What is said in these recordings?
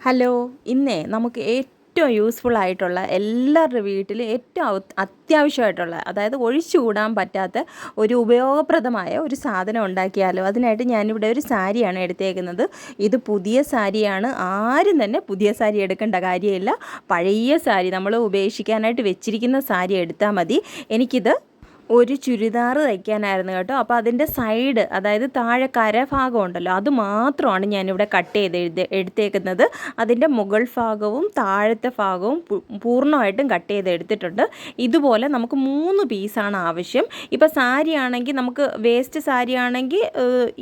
Hello, ഇന്നേ നമുക്ക് ഏറ്റവും യൂസ്ഫുൾ ആയിട്ടുള്ള എല്ലാവരുടെ വീട്ടിൽ ഏറ്റവും അത്യാവശ്യമായിട്ടുള്ള, അതായത് ഒഴിച്ചുകൂടാൻ പറ്റാത്ത ഒരു ഉപയോഗപ്രദമായ ഒരു സാധനം ഉണ്ടാക്കിയാലോ. അതിനായിട്ട് ഞാനിവിടെ ഒരു സാരിയാണ് എടുത്തേക്കുന്നത്. ഇത് പുതിയ സാരിയാണ്. ആരും തന്നെ പുതിയ സാരി എടുക്കേണ്ട കാര്യമില്ല. പഴയ സാരി നമ്മൾ ഉപേക്ഷിക്കാനായിട്ട് വെച്ചിരിക്കുന്ന സാരി എടുത്താൽ മതി. എനിക്കിത് ഒരു ചുരിദാർ തയ്ക്കാനായിരുന്നു കേട്ടോ. അപ്പോൾ അതിൻ്റെ സൈഡ്, അതായത് താഴെ കരഭാഗം ഉണ്ടല്ലോ, അത് മാത്രമാണ് ഞാനിവിടെ കട്ട് ചെയ്ത് എടുത്തേക്കുന്നത്. അതിൻ്റെ മുകൾ ഭാഗവും താഴത്തെ ഭാഗവും പൂർണ്ണമായിട്ടും കട്ട് ചെയ്ത് എടുത്തിട്ടുണ്ട്. ഇതുപോലെ നമുക്ക് 3 പീസാണ് ആവശ്യം. ഇപ്പോൾ സാരി ആണെങ്കിൽ, നമുക്ക് വേസ്റ്റ് സാരി ആണെങ്കിൽ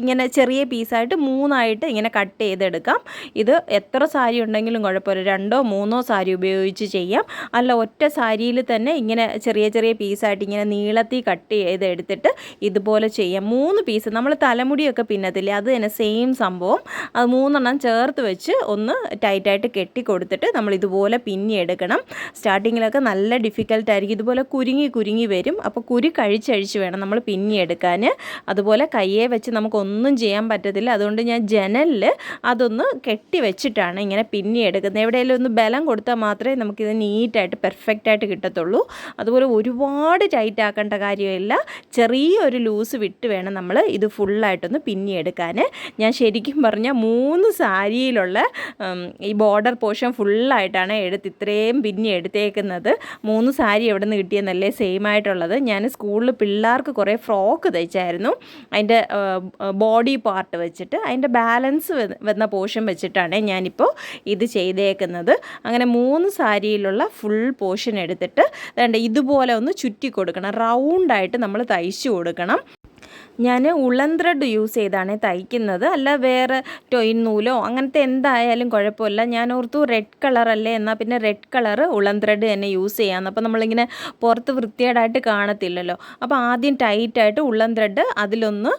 ഇങ്ങനെ ചെറിയ പീസായിട്ട് 3ആയിട്ട് ഇങ്ങനെ കട്ട് ചെയ്തെടുക്കാം. ഇത് എത്ര സാരി ഉണ്ടെങ്കിലും കുഴപ്പമില്ല, 2ഓ 3ഓ സാരി ഉപയോഗിച്ച് ചെയ്യാം. അല്ല, ഒറ്റ സാരിയിൽ തന്നെ ഇങ്ങനെ ചെറിയ ചെറിയ പീസായിട്ട് ഇങ്ങനെ നീളത്തിൽ കട്ട് ചെയ്ത് എടുത്തിട്ട് ഇതുപോലെ ചെയ്യാം. 3 പീസ് നമ്മൾ തലമുടിയൊക്കെ പിന്നത്തില്ലേ, അത് തന്നെ സെയിം സംഭവം. അത് 3 ചേർത്ത് വെച്ച് ഒന്ന് ടൈറ്റായിട്ട് കെട്ടി കൊടുത്തിട്ട് നമ്മൾ ഇതുപോലെ പിന്നിയെടുക്കണം. സ്റ്റാർട്ടിങ്ങിലൊക്കെ നല്ല ഡിഫിക്കൽട്ടായിരിക്കും, ഇതുപോലെ കുരുങ്ങി വരും. അപ്പോൾ കുരു കഴിച്ചഴിച്ച് വേണം നമ്മൾ പിന്നിയെടുക്കാൻ. അതുപോലെ കയ്യെ വെച്ച് നമുക്കൊന്നും ചെയ്യാൻ പറ്റത്തില്ല. അതുകൊണ്ട് ഞാൻ ജനലിൽ അതൊന്ന് കെട്ടി വെച്ചിട്ടാണ് ഇങ്ങനെ പിന്നിയെടുക്കുന്നത്. എവിടെയെങ്കിലും ഒന്ന് ബലം കൊടുത്താൽ മാത്രമേ നമുക്കിത് നീറ്റായിട്ട് പെർഫെക്റ്റായിട്ട് കിട്ടത്തുള്ളൂ. അതുപോലെ ഒരുപാട് ടൈറ്റ് ആക്കേണ്ട കാര്യമില്ല, ചെറിയൊരു ലൂസ് വിട്ട് വേണം നമ്മൾ ഇത് ഫുള്ളായിട്ടൊന്ന് പിന്നിയെടുക്കാൻ. ഞാൻ ശരിക്കും പറഞ്ഞാൽ 3 സാരിയിലുള്ള ഈ ബോർഡർ പോർഷൻ ഫുള്ളായിട്ടാണ് ഇത്രയും പിന്നി എടുത്തേക്കുന്നത്. 3 സാരി എവിടെ നിന്ന് കിട്ടിയെന്നല്ലേ സെയിം ആയിട്ടുള്ളത്. ഞാൻ സ്കൂളിൽ പിള്ളേർക്ക് കുറേ ഫ്രോക്ക് തയ്ച്ചായിരുന്നു. അതിൻ്റെ ബോഡി പാർട്ട് വെച്ചിട്ട്, അതിൻ്റെ ബാലൻസ് വന്ന പോർഷൻ വെച്ചിട്ടാണ് ഞാനിപ്പോൾ ഇത് ചെയ്തേക്കുന്നത്. അങ്ങനെ 3 സാരിയിലുള്ള ഫുൾ പോർഷൻ എടുത്തിട്ട് ഇതുപോലെ ഒന്ന് ചുറ്റി കൊടുക്കണം. റൗണ്ടായിട്ട് നമ്മൾ തയ്ച്ചു കൊടുക്കണം. ഞാൻ ഉളൻ ത്രെഡ് യൂസ് ചെയ്താണ് തയ്ക്കുന്നത്, അല്ല വേറെ ടൊയിൻ നൂലോ അങ്ങനത്തെ എന്തായാലും കുഴപ്പമില്ല. ഞാൻ ഓർത്തു റെഡ് കളറല്ലേ, എന്നാൽ പിന്നെ റെഡ് കളറ് ഉളൻ ത്രെഡ് തന്നെ യൂസ് ചെയ്യാമെന്ന്. അപ്പോൾ നമ്മളിങ്ങനെ പുറത്ത് വൃത്തികേടായിട്ട് കാണത്തില്ലല്ലോ. അപ്പോൾ ആദ്യം ടൈറ്റായിട്ട് ഉളൻ ത്രെഡ് അതിലൊന്ന്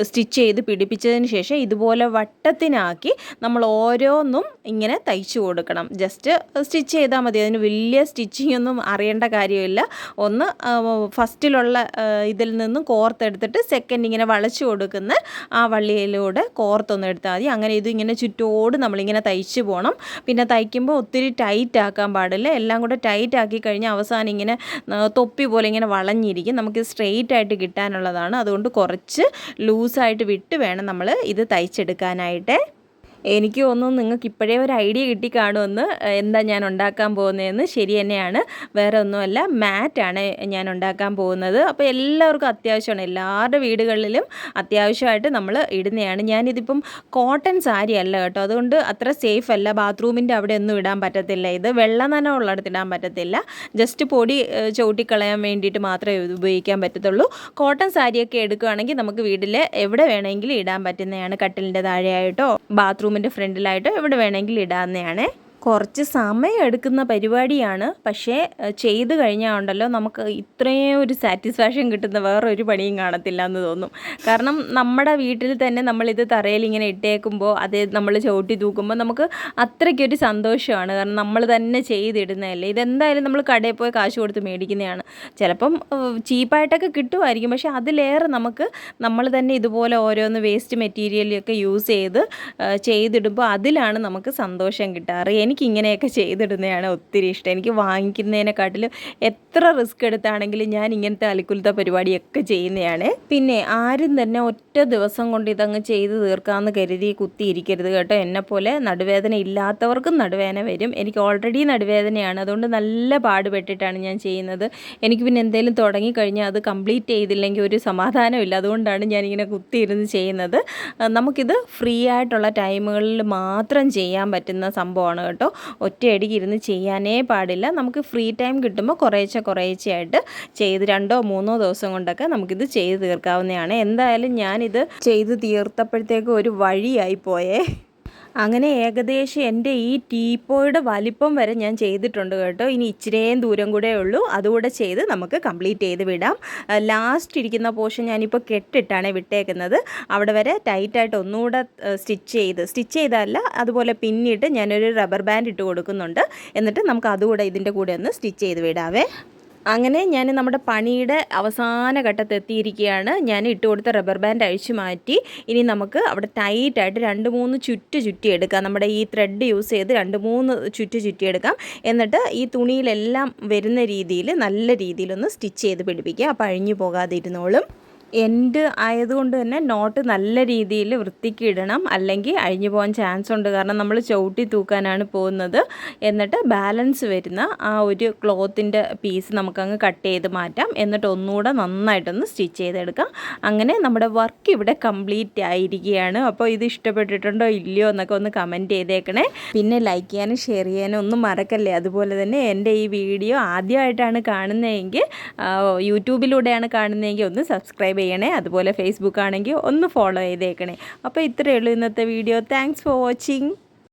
സ്റ്റിച്ച് ചെയ്ത് പിടിപ്പിച്ചതിന് ശേഷം ഇതുപോലെ വട്ടത്തിനാക്കി നമ്മൾ ഓരോന്നും ഇങ്ങനെ തയ്ച്ചു കൊടുക്കണം. ജസ്റ്റ് സ്റ്റിച്ച് ചെയ്താൽ മതി, അതിന് വലിയ സ്റ്റിച്ചിങ് ഒന്നും അറിയേണ്ട കാര്യമില്ല. ഒന്ന് ഫസ്റ്റിലുള്ള ഇതിൽ നിന്നും കോർത്തെടുത്തിട്ട് സെക്കൻഡ് ഇങ്ങനെ വളച്ചു കൊടുക്കുന്ന ആ വള്ളിയിലൂടെ കോർത്തൊന്ന് എടുത്താൽ മതി. അങ്ങനെ ഇതിങ്ങനെ ചുറ്റോട് നമ്മളിങ്ങനെ തയ്ച്ചു പോകണം. പിന്നെ തയ്ക്കുമ്പോൾ ഒത്തിരി ടൈറ്റ് ആക്കാൻ പാടില്ല. എല്ലാം കൂടെ ടൈറ്റ് ആക്കി കഴിഞ്ഞാൽ അവസാനം ഇങ്ങനെ തൊപ്പി പോലെ ഇങ്ങനെ വളഞ്ഞിരിക്കും. നമുക്ക് സ്ട്രെയിറ്റ് ആയിട്ട് കിട്ടാനുള്ളതാണ്. അതുകൊണ്ട് കുറച്ച് ലൂസായിട്ട് വിട്ട് വേണം നമ്മൾ ഇത് തയ്ച്ചെടുക്കാനായിട്ട്. എനിക്ക് തോന്നുന്നു നിങ്ങൾക്ക് ഇപ്പോഴേ ഒരു ഐഡിയ കിട്ടിക്കാണുമെന്ന്, എന്താ ഞാൻ ഉണ്ടാക്കാൻ പോകുന്നതെന്ന്. ശരി തന്നെയാണ്, വേറെ ഒന്നുമല്ല, മാറ്റാണ് ഞാൻ ഉണ്ടാക്കാൻ പോകുന്നത്. അപ്പോൾ എല്ലാവർക്കും അത്യാവശ്യമാണ്, എല്ലാവരുടെ വീടുകളിലും അത്യാവശ്യമായിട്ട് നമ്മൾ ഇടുന്നതാണ്. ഞാനിതിപ്പം കോട്ടൺ സാരി അല്ല കേട്ടോ, അതുകൊണ്ട് അത്ര സേഫ് അല്ല. ബാത്റൂമിൻ്റെ അവിടെ ഒന്നും ഇടാൻ പറ്റത്തില്ല. ഇത് വെള്ള നന ഉള്ളിടത്ത് ഇടാൻ പറ്റത്തില്ല. ജസ്റ്റ് പൊടി ചവിട്ടിക്കളയാൻ വേണ്ടിയിട്ട് മാത്രമേ ഇത് ഉപയോഗിക്കാൻ പറ്റത്തുള്ളൂ. കോട്ടൺ സാരിയൊക്കെ എടുക്കുകയാണെങ്കിൽ നമുക്ക് വീട്ടിൽ എവിടെ വേണമെങ്കിലും ഇടാൻ പറ്റുന്നതാണ്. കട്ടിലിൻ്റെ താഴെയായിട്ടോ ബാത്റൂമിൻ്റെ ഫ്രണ്ടിലായിട്ടോ എവിടെ വേണമെങ്കിലും ഇടാവുന്നതാണ്. കുറച്ച് സമയം എടുക്കുന്ന പരിപാടിയാണ്, പക്ഷേ ചെയ്ത് കഴിഞ്ഞാൽ ഉണ്ടല്ലോ നമുക്ക് ഇത്രയും ഒരു സാറ്റിസ്ഫാക്ഷൻ കിട്ടുന്ന വേറൊരു പണിയും കാണത്തില്ല എന്ന് തോന്നും. കാരണം നമ്മുടെ വീട്ടിൽ തന്നെ നമ്മളിത് തറയിൽ ഇങ്ങനെ ഇട്ടേക്കുമ്പോൾ അത് നമ്മൾ ചവിട്ടി തൂക്കുമ്പോൾ നമുക്ക് അത്രയ്ക്കൊരു സന്തോഷമാണ്. കാരണം നമ്മൾ തന്നെ ചെയ്തിടുന്നതല്ലേ. ഇതെന്തായാലും നമ്മൾ കടയിൽ പോയി കാശ് കൊടുത്ത് മേടിക്കുന്നതാണ്. ചിലപ്പം ചീപ്പായിട്ടൊക്കെ കിട്ടുമായിരിക്കും, പക്ഷേ അതിലേറെ നമുക്ക് നമ്മൾ തന്നെ ഇതുപോലെ ഓരോന്ന് വേസ്റ്റ് മെറ്റീരിയലൊക്കെ യൂസ് ചെയ്തിടുമ്പോൾ അതിലാണ് നമുക്ക് സന്തോഷം കിട്ടാറ്. എനിക്ക് ഇങ്ങനെയൊക്കെ ചെയ്തിടുന്നതാണ് ഒത്തിരി ഇഷ്ടം. എനിക്ക് വാങ്ങിക്കുന്നതിനെക്കാട്ടിലും എത്ര റിസ്ക് എടുത്താണെങ്കിലും ഞാൻ ഇങ്ങനത്തെ അലിക്കുലത്തെ പരിപാടിയൊക്കെ ചെയ്യുന്നതാണ്. പിന്നെ ആരും തന്നെ ഒറ്റ ദിവസം കൊണ്ട് ഇതങ്ങ് ചെയ്ത് തീർക്കാമെന്ന് കരുതി കുത്തിയിരിക്കരുത് കേട്ടോ. എന്നെപ്പോലെ നടുവേദന ഇല്ലാത്തവർക്കും നടുവേദന വരും. എനിക്ക് ഓൾറെഡി നടുവേദനയാണ്, അതുകൊണ്ട് നല്ല പാടുപെട്ടിട്ടാണ് ഞാൻ ചെയ്യുന്നത്. എനിക്ക് പിന്നെ എന്തെങ്കിലും തുടങ്ങിക്കഴിഞ്ഞാൽ അത് കംപ്ലീറ്റ് ചെയ്തില്ലെങ്കിൽ ഒരു സമാധാനമില്ല. അതുകൊണ്ടാണ് ഞാനിങ്ങനെ കുത്തിയിരുന്ന് ചെയ്യുന്നത്. നമുക്കിത് ഫ്രീ ആയിട്ടുള്ള ടൈമുകളിൽ മാത്രം ചെയ്യാൻ പറ്റുന്ന സംഭവമാണ് കേട്ടോ. ഒറ്റയടിക്ക് ഇരുന്ന് ചെയ്യാനേ പാടില്ല. നമുക്ക് ഫ്രീ ടൈം കിട്ടുമ്പോൾ കുറേശ്ശെയായിട്ട് ചെയ്ത് 2ഓ 3ഓ ദിവസം കൊണ്ടൊക്കെ നമുക്കിത് ചെയ്ത് തീർക്കാവുന്നതാണ്. എന്തായാലും ഞാനിത് ചെയ്ത് തീർത്തപ്പോഴത്തേക്കും ഒരു വഴിയായി പോയേ. അങ്ങനെ ഏകദേശം എൻ്റെ ഈ ടീപ്പോയുടെ വലിപ്പം വരെ ഞാൻ ചെയ്തിട്ടുണ്ട് കേട്ടോ. ഇനി ഇച്ചിരിയും ദൂരം കൂടെ ഉള്ളൂ, അതുകൂടെ ചെയ്ത് നമുക്ക് കംപ്ലീറ്റ് ചെയ്ത് വിടാം. ലാസ്റ്റ് ഇരിക്കുന്ന പോർഷൻ ഞാനിപ്പോൾ കെട്ടിട്ടാണ് വിട്ടേക്കുന്നത്. അവിടെ വരെ ടൈറ്റായിട്ട് ഒന്നുകൂടെ സ്റ്റിച്ച് ചെയ്തല്ല, അതുപോലെ പിന്നിട്ട് ഞാനൊരു റബ്ബർ ബാൻഡ് ഇട്ട് കൊടുക്കുന്നുണ്ട്. എന്നിട്ട് നമുക്ക് അതുകൂടെ ഇതിൻ്റെ കൂടെ ഒന്ന് സ്റ്റിച്ച് ചെയ്ത് വിടാവേ. അങ്ങനെ ഞാൻ നമ്മുടെ പണിയുടെ അവസാന ഘട്ടത്തെത്തിയിരിക്കുകയാണ്. ഞാൻ ഇട്ട് കൊടുത്ത റബ്ബർ ബാൻഡ് അഴിച്ചു മാറ്റി. ഇനി നമുക്ക് അവിടെ ടൈറ്റായിട്ട് 2-3 ചുറ്റിയെടുക്കാം. നമ്മുടെ ഈ ത്രെഡ് യൂസ് ചെയ്ത് 2-3 ചുറ്റിയെടുക്കാം. എന്നിട്ട് ഈ തുണിയിലെല്ലാം വരുന്ന രീതിയിൽ നല്ല രീതിയിലൊന്ന് സ്റ്റിച്ച് ചെയ്ത് പിടിപ്പിക്കുക. അപ്പോൾ അഴിഞ്ഞു പോകാതെ ഇരുന്നോളും. എൻഡ് ആയതുകൊണ്ട് തന്നെ നോട്ട് നല്ല രീതിയിൽ വൃത്തിക്ക് ഇടണം, അല്ലെങ്കിൽ അഴിഞ്ഞു പോകാൻ ചാൻസ് ഉണ്ട്. കാരണം നമ്മൾ ചവിട്ടി തൂക്കാനാണ് പോകുന്നത്. എന്നിട്ട് ബാലൻസ് വരുന്ന ആ ഒരു ക്ലോത്തിൻ്റെ പീസ് നമുക്കങ്ങ് കട്ട് ചെയ്ത് മാറ്റാം. എന്നിട്ട് ഒന്നുകൂടെ നന്നായിട്ടൊന്ന് സ്റ്റിച്ച് ചെയ്തെടുക്കാം. അങ്ങനെ നമ്മുടെ വർക്ക് ഇവിടെ കംപ്ലീറ്റ് ആയിരിക്കുകയാണ്. അപ്പോൾ ഇത് ഇഷ്ടപ്പെട്ടിട്ടുണ്ടോ ഇല്ലയോ എന്നൊക്കെ ഒന്ന് കമൻറ്റ് ചെയ്തേക്കണേ. പിന്നെ ലൈക്ക് ചെയ്യാനും ഷെയർ ചെയ്യാനും ഒന്നും മറക്കല്ലേ. അതുപോലെ തന്നെ എൻ്റെ ഈ വീഡിയോ ആദ്യമായിട്ടാണ് കാണുന്നതെങ്കിൽ, യൂട്യൂബിലൂടെയാണ് കാണുന്നതെങ്കിൽ ഒന്ന് സബ്സ്ക്രൈബ് ചെയ്യണേ. അതുപോലെ ഫേസ്ബുക്ക് ആണെങ്കിൽ ഒന്ന് ഫോളോ ചെയ്തേക്കണേ. അപ്പോൾ ഇത്രയേ ഉള്ളൂ ഇന്നത്തെ വീഡിയോ. Thanks for watching.